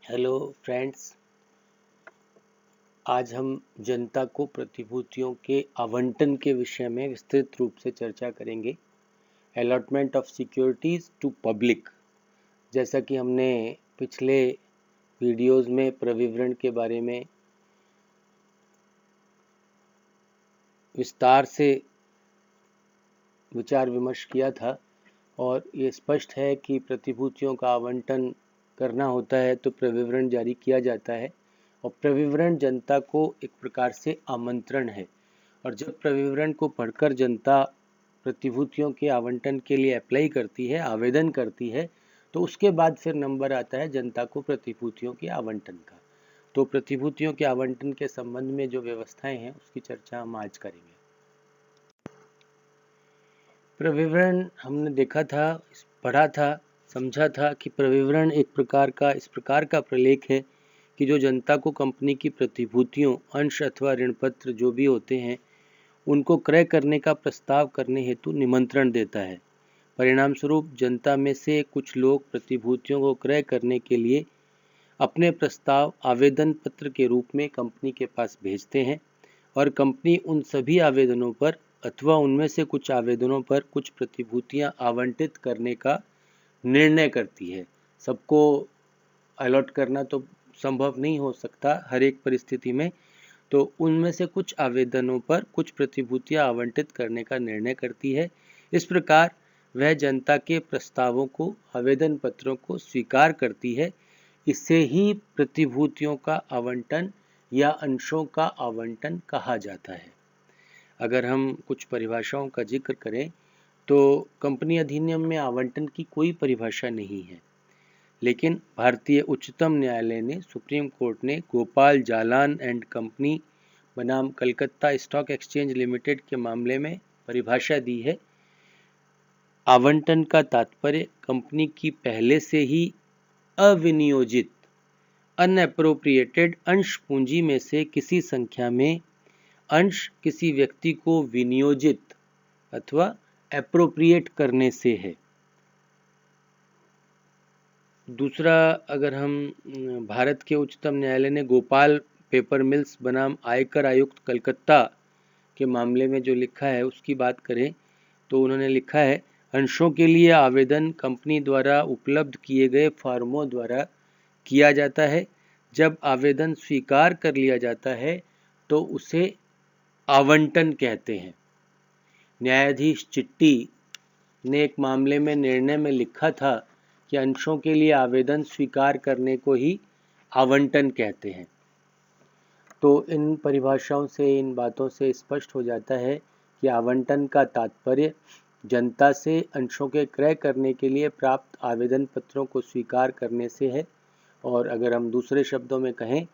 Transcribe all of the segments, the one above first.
Hello friends, आज हम जनता को प्रतिभूतियों के आवंटन के विषय में विस्तृत रूप से चर्चा करेंगे। Allotment of securities to public. जैसा कि हमने पिछले वीडियोस में प्रविवरण के बारे में विस्तार से विचार विमर्श किया था और ये स्पष्ट है कि प्रतिभूतियों का आवंटन करना होता है तो प्रविवरण जारी किया जाता है और प्रविवरण जनता को एक प्रकार से आमंत्रण है। और जब प्रविवरण को पढ़कर जनता प्रतिभूतियों के आवंटन के लिए अप्लाई करती है, आवेदन करती है, तो उसके बाद फिर नंबर आता है जनता को प्रतिभूतियों के आवंटन का। तो प्रतिभूतियों के आवंटन के संबंध में जो व्यवस्थाएं हैं उसकी चर्चा हम आज करेंगे। प्रविवरण हमने देखा था, पढ़ा था, समझा था कि प्रविवरण एक प्रकार का इस प्रकार का प्रलेख है कि जो जनता को कंपनी की प्रतिभूतियों, अंश अथवा ऋणपत्र जो भी होते हैं उनको क्रय करने का प्रस्ताव करने हेतु निमंत्रण देता है। परिणाम स्वरूप जनता में से कुछ लोग प्रतिभूतियों को क्रय करने के लिए अपने प्रस्ताव आवेदन पत्र के रूप में कंपनी के पास भेजते हैं और कंपनी उन सभी आवेदनों पर अथवा उनमें से कुछ आवेदनों पर कुछ प्रतिभूतियां आवंटित करने का निर्णय करती है। सबको अलॉट करना तो संभव नहीं हो सकता हर एक परिस्थिति में, तो उनमें से कुछ आवेदनों पर कुछ प्रतिभूतियां आवंटित करने का निर्णय करती है। इस प्रकार वह जनता के प्रस्तावों को, आवेदन पत्रों को स्वीकार करती है। इसे ही प्रतिभूतियों का आवंटन या अंशों का आवंटन कहा जाता है। अगर हम कुछ परिभाषाओं का जिक्र करें तो कंपनी अधिनियम में आवंटन की कोई परिभाषा नहीं है, लेकिन भारतीय उच्चतम न्यायालय ने, सुप्रीम कोर्ट ने गोपाल जालान एंड कंपनी बनाम कलकत्ता स्टॉक एक्सचेंज लिमिटेड के मामले में परिभाषा दी है। आवंटन का तात्पर्य कंपनी की पहले से ही अविनियोजित अनएप्रोप्रिएटेड अंश पूंजी में से किसी संख्या में अंश किसी व्यक्ति को विनियोजित अथवा एप्रोप्रिएट करने से है। दूसरा, अगर हम भारत के उच्चतम न्यायालय ने गोपाल पेपर मिल्स बनाम आयकर आयुक्त कलकत्ता के मामले में जो लिखा है उसकी बात करें तो उन्होंने लिखा है, अंशों के लिए आवेदन कंपनी द्वारा उपलब्ध किए गए फॉर्मों द्वारा किया जाता है। जब आवेदन स्वीकार कर लिया जाता है तो उसे आवंटन कहते हैं। न्यायाधीश चिट्टी ने एक मामले में निर्णय में लिखा था कि अंशों के लिए आवेदन स्वीकार करने को ही आवंटन कहते हैं। तो इन परिभाषाओं से, इन बातों से स्पष्ट हो जाता है कि आवंटन का तात्पर्य जनता से अंशों के क्रय करने के लिए प्राप्त आवेदन पत्रों को स्वीकार करने से है। और अगर हम दूसरे शब्दों में कहें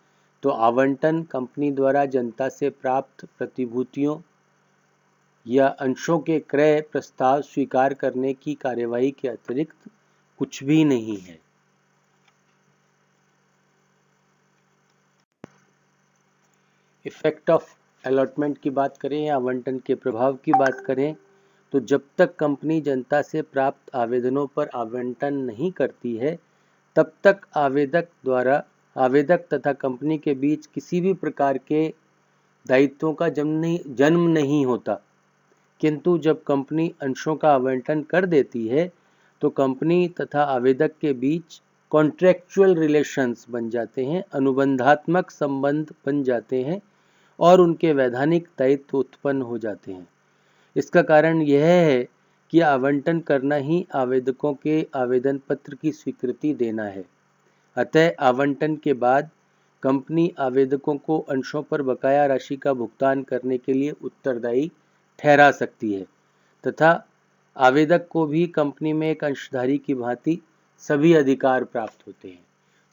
तो आवंटन कंपनी द्वारा जनता से प्राप्त प्रतिभूतियों या अंशों के क्रय प्रस्ताव स्वीकार करने की कार्यवाही के अतिरिक्त कुछ भी नहीं है। इफेक्ट ऑफ अलॉटमेंट की बात करें या आवंटन के प्रभाव की बात करें तो जब तक कंपनी जनता से प्राप्त आवेदनों पर आवंटन नहीं करती है तब तक आवेदक तथा कंपनी के बीच किसी भी प्रकार के दायित्वों का जन्म नहीं होता। किंतु जब कंपनी अंशों का आवंटन कर देती है तो कंपनी तथा आवेदक के बीच कॉन्ट्रैक्चुअल रिलेशंस बन जाते हैं, अनुबंधात्मक संबंध बन जाते हैं और उनके वैधानिक दायित्व उत्पन्न हो जाते हैं। इसका कारण यह है कि आवंटन करना ही आवेदकों के आवेदन पत्र की स्वीकृति देना है। अतः आवंटन के बाद कंपनी आवेदकों को अंशों पर बकाया राशि का भुगतान करने के लिए उत्तरदायी ठहरा सकती है तथा आवेदक को भी कंपनी में एक अंशधारी की भांति सभी अधिकार प्राप्त होते हैं।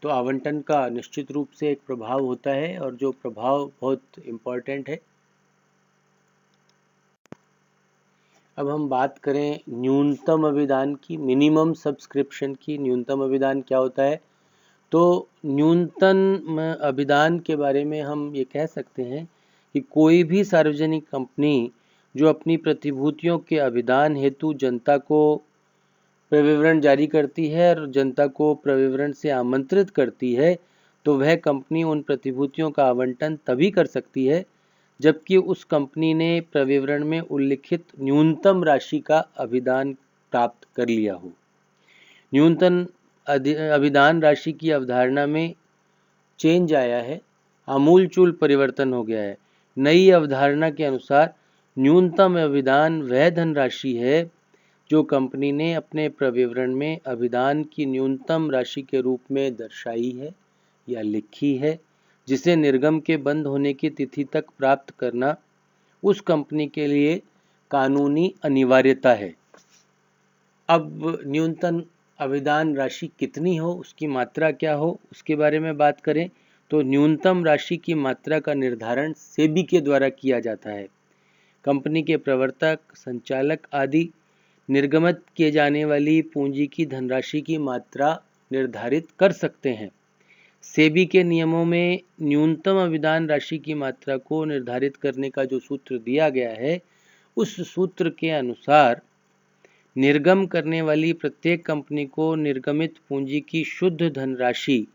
तो आवंटन का निश्चित रूप से एक प्रभाव होता है और जो प्रभाव बहुत इम्पोर्टेंट है। अब हम बात करें न्यूनतम अभिदान की, मिनिमम सब्सक्रिप्शन की। न्यूनतम अभिदान क्या होता है? तो न्यूनतम अभिदान के बारे में हम ये कह सकते हैं कि कोई भी सार्वजनिक कंपनी जो अपनी प्रतिभूतियों के अभिदान हेतु जनता को प्रविवरण जारी करती है और जनता को प्रविवरण से आमंत्रित करती है, तो वह कंपनी उन प्रतिभूतियों का आवंटन तभी कर सकती है जबकि उस कंपनी ने प्रविवरण में उल्लिखित न्यूनतम राशि का अभिदान प्राप्त कर लिया हो। न्यूनतम अभिदान राशि की अवधारणा में चेंज आया है, आमूलचूल परिवर्तन हो गया है। नई अवधारणा के अनुसार न्यूनतम अभिदान वह धनराशि है जो कंपनी ने अपने प्रविवरण में अभिदान की न्यूनतम राशि के रूप में दर्शाई है या लिखी है, जिसे निर्गम के बंद होने की तिथि तक प्राप्त करना उस कंपनी के लिए कानूनी अनिवार्यता है। अब न्यूनतम अभिदान राशि कितनी हो, उसकी मात्रा क्या हो, उसके बारे में बात करें तो न्यूनतम राशि की मात्रा का निर्धारण सेबी के द्वारा किया जाता है। कंपनी के प्रवर्तक, संचालक आदि निर्गमित किए जाने वाली पूंजी की धनराशि की मात्रा निर्धारित कर सकते हैं। सेबी के नियमों में न्यूनतम अभिदान राशि की मात्रा को निर्धारित करने का जो सूत्र दिया गया है, उस सूत्र के अनुसार निर्गम करने वाली प्रत्येक कंपनी को निर्गमित पूंजी की शुद्ध धनराशि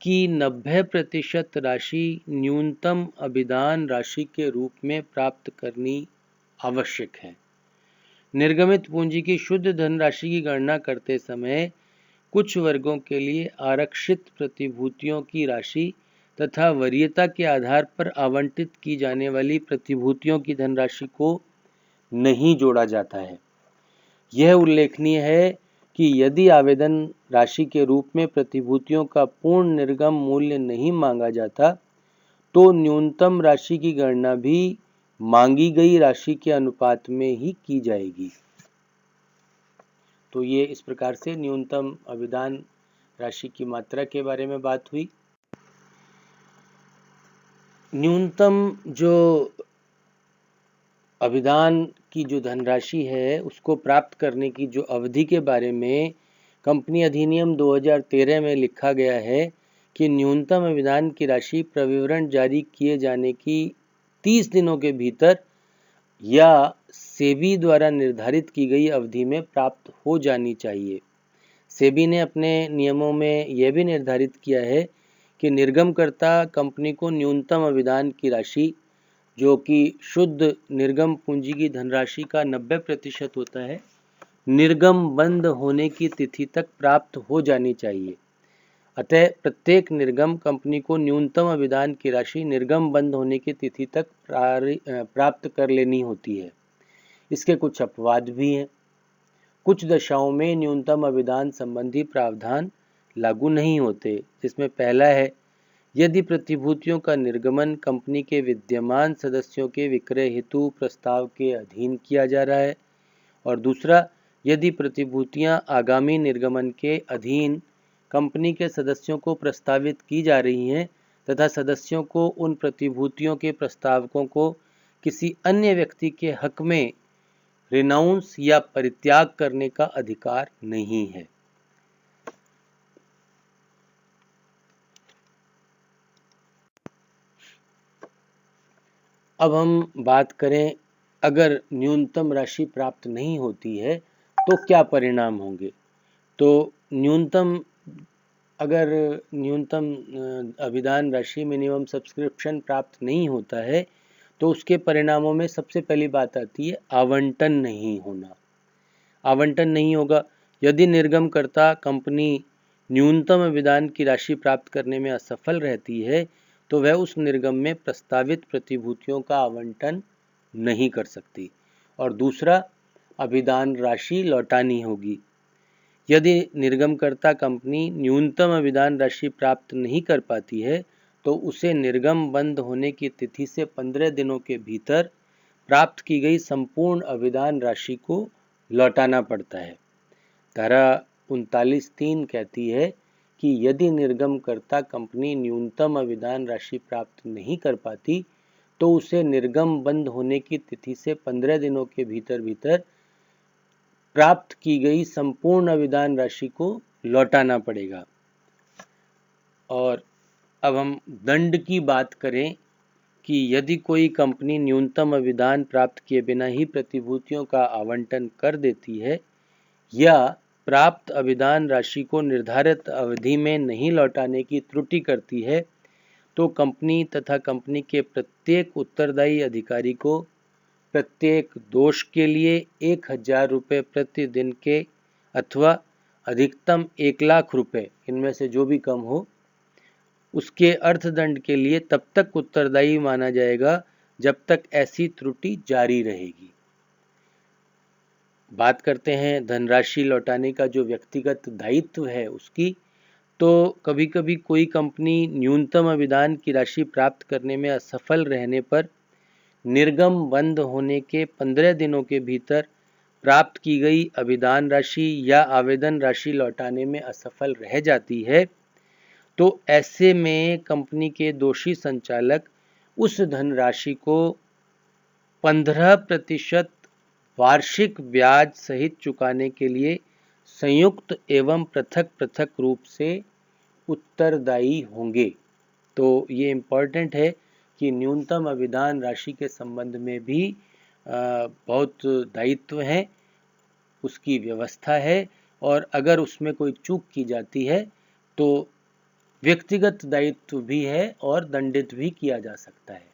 की 90% राशि न्यूनतम अभिदान राशि के रूप में प्राप्त करनी आवश्यक है। निर्गमित पूंजी की शुद्ध धनराशि की गणना करते समय कुछ वर्गों के लिए आरक्षित प्रतिभूतियों की राशि तथा वरीयता के आधार पर आवंटित की जाने वाली प्रतिभूतियों की धनराशि को नहीं जोड़ा जाता है। यह उल्लेखनीय है कि यदि आवेदन राशि के रूप में प्रतिभूतियों का पूर्ण निर्गम मूल्य नहीं मांगा जाता, तो न्यूनतम राशि की गणना भी मांगी गई राशि के अनुपात में ही की जाएगी। तो ये इस प्रकार से न्यूनतम अभिदान राशि की मात्रा के बारे में बात हुई। न्यूनतम जो अभिदान की जो धनराशि है उसको प्राप्त करने की जो अवधि के बारे में कंपनी अधिनियम 2013 में लिखा गया है कि न्यूनतम अभिदान की राशि प्रविवरण जारी किए जाने की 30 दिनों के भीतर या सेबी द्वारा निर्धारित की गई अवधि में प्राप्त हो जानी चाहिए। सेबी ने अपने नियमों में यह भी निर्धारित किया है कि निर्गमकर्ता कंपनी को न्यूनतम अभिदान की राशि, जो कि शुद्ध निर्गम पूंजी की धनराशि का 90% होता है, निर्गम बंद होने की तिथि तक प्राप्त हो जानी चाहिए। अतः प्रत्येक निर्गम कंपनी को न्यूनतम अभिदान की राशि निर्गम बंद होने की तिथि तक प्राप्त कर लेनी होती है। इसके कुछ अपवाद भी हैं। कुछ दशाओं में न्यूनतम अभिदान संबंधी प्रावधान लागू नहीं होते, जिसमें पहला है यदि प्रतिभूतियों का निर्गमन कंपनी के विद्यमान सदस्यों के विक्रय हेतु प्रस्ताव के अधीन किया जा रहा है, और दूसरा यदि प्रतिभूतियां आगामी निर्गमन के अधीन कंपनी के सदस्यों को प्रस्तावित की जा रही हैं तथा सदस्यों को उन प्रतिभूतियों के प्रस्तावकों को किसी अन्य व्यक्ति के हक में रिनाउंस या परित्याग करने का अधिकार नहीं है। अब हम बात करें, अगर न्यूनतम राशि प्राप्त नहीं होती है तो क्या परिणाम होंगे। तो अगर न्यूनतम अभिदान राशि मिनिमम सब्सक्रिप्शन प्राप्त नहीं होता है तो उसके परिणामों में सबसे पहली बात आती है आवंटन नहीं होना। आवंटन नहीं होगा। यदि निर्गमकर्ता कंपनी न्यूनतम अभिदान की राशि प्राप्त करने में असफल रहती है तो वह उस निर्गम में प्रस्तावित प्रतिभूतियों का आवंटन नहीं कर सकती। और दूसरा, अभिदान राशि लौटानी होगी। यदि निर्गमकर्ता कंपनी न्यूनतम अभिदान राशि प्राप्त नहीं कर पाती है तो उसे निर्गम बंद होने की तिथि से 15 दिनों के भीतर प्राप्त की गई संपूर्ण अभिदान राशि को लौटाना पड़ता है। धारा 39(3) कहती है कि यदि निर्गमकर्ता कंपनी न्यूनतम अभिदान राशि प्राप्त नहीं कर पाती तो उसे निर्गम बंद होने की तिथि से 15 दिनों के भीतर प्राप्त की गई संपूर्ण अभिदान राशि को लौटाना पड़ेगा। और अब हम दंड की बात करें कि यदि कोई कंपनी न्यूनतम अभिदान प्राप्त किए बिना ही प्रतिभूतियों का आवंटन कर देती है या प्राप्त अभिदान राशि को निर्धारित अवधि में नहीं लौटाने की त्रुटि करती है तो कंपनी तथा कंपनी के प्रत्येक उत्तरदायी अधिकारी को प्रत्येक दोष के लिए 1,000 रुपये प्रतिदिन के अथवा अधिकतम 1,00,000 रुपये, इनमें से जो भी कम हो, उसके अर्थदंड के लिए तब तक उत्तरदायी माना जाएगा जब तक ऐसी त्रुटि जारी रहेगी। बात करते हैं धनराशि लौटाने का जो व्यक्तिगत दायित्व है उसकी, तो कभी कभी कोई कंपनी न्यूनतम अभिदान की राशि प्राप्त करने में असफल रहने पर निर्गम बंद होने के 15 दिनों के भीतर प्राप्त की गई अभिदान राशि या आवेदन राशि लौटाने में असफल रह जाती है, तो ऐसे में कंपनी के दोषी संचालक उस धनराशि को 15% वार्षिक ब्याज सहित चुकाने के लिए संयुक्त एवं पृथक पृथक रूप से उत्तरदायी होंगे। तो ये इम्पॉर्टेंट है कि न्यूनतम अभिदान राशि के संबंध में भी बहुत दायित्व हैं, उसकी व्यवस्था है, और अगर उसमें कोई चूक की जाती है तो व्यक्तिगत दायित्व भी है और दंडित भी किया जा सकता है।